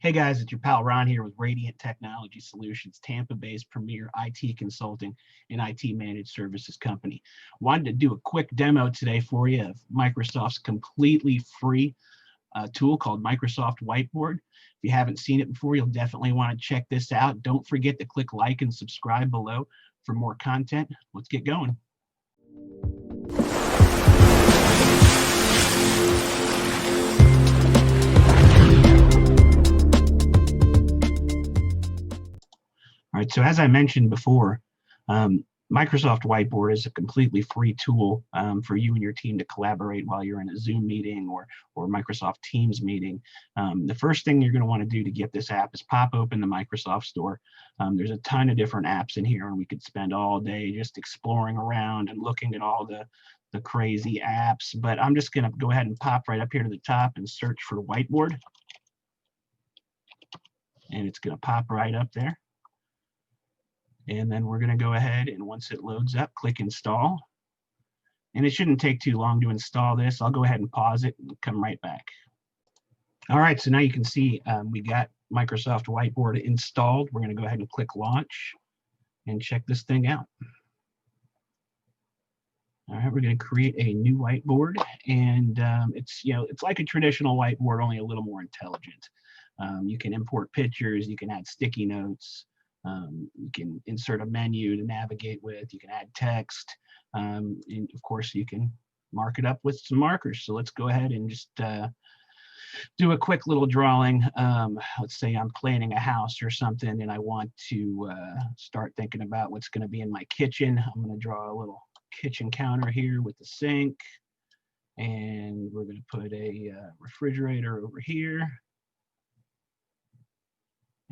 Hey guys, it's your pal Ron here with Radiant Technology Solutions, Tampa-based premier IT consulting and IT managed services company. Wanted to do a quick demo today for you of Microsoft's completely free tool called Microsoft Whiteboard. If you haven't seen it before, you'll definitely want to check this out. Don't forget to click like and subscribe below for more content. Let's get going. All right, so as I mentioned before, Microsoft Whiteboard is a completely free tool for you and your team to collaborate while you're in a Zoom meeting or Microsoft Teams meeting. The first thing you're going to want to do to get this app is pop open the Microsoft Store. There's a ton of different apps in here, and we could spend all day just exploring around and looking at all the crazy apps. But I'm just going to go ahead and pop right up here to the top and search for Whiteboard. And it's going to pop right up there. And then we're going to go ahead and once it loads up, click install. And it shouldn't take too long to install this. I'll go ahead and pause it and come right back. All right, so now you can see we got Microsoft Whiteboard installed. We're going to go ahead and click launch and check this thing out. All right, we're going to create a new whiteboard, and it's like a traditional whiteboard, only a little more intelligent. You can import pictures, you can add sticky notes. You can insert a menu to navigate with, you can add text, and of course you can mark it up with some markers. So let's go ahead and just do a quick little drawing. Let's say I'm planning a house or something and I want to start thinking about what's going to be in my kitchen. I'm going to draw a little kitchen counter here with the sink, and we're going to put a refrigerator over here.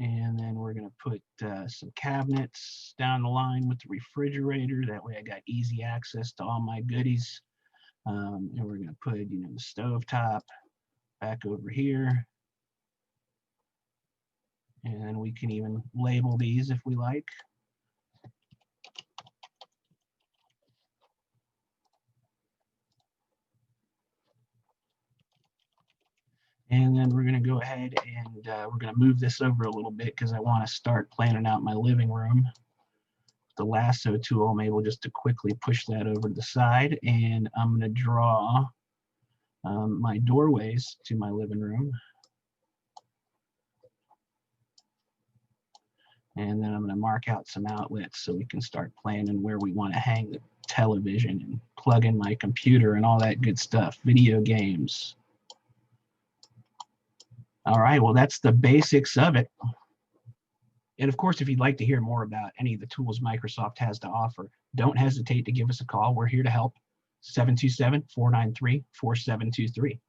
And then we're going to put some cabinets down the line with the refrigerator. That way I got easy access to all my goodies. And we're going to put, the stove top back over here. And then we can even label these if we like. And then we're going to go ahead and we're going to move this over a little bit because I want to start planning out my living room. The lasso tool, I'm able just to quickly push that over to the side, and I'm going to draw my doorways to my living room. And then I'm going to mark out some outlets so we can start planning where we want to hang the television and plug in my computer and all that good stuff, video games. All right, well, that's the basics of it. And of course, if you'd like to hear more about any of the tools Microsoft has to offer, don't hesitate to give us a call. We're here to help. 727-493-4723.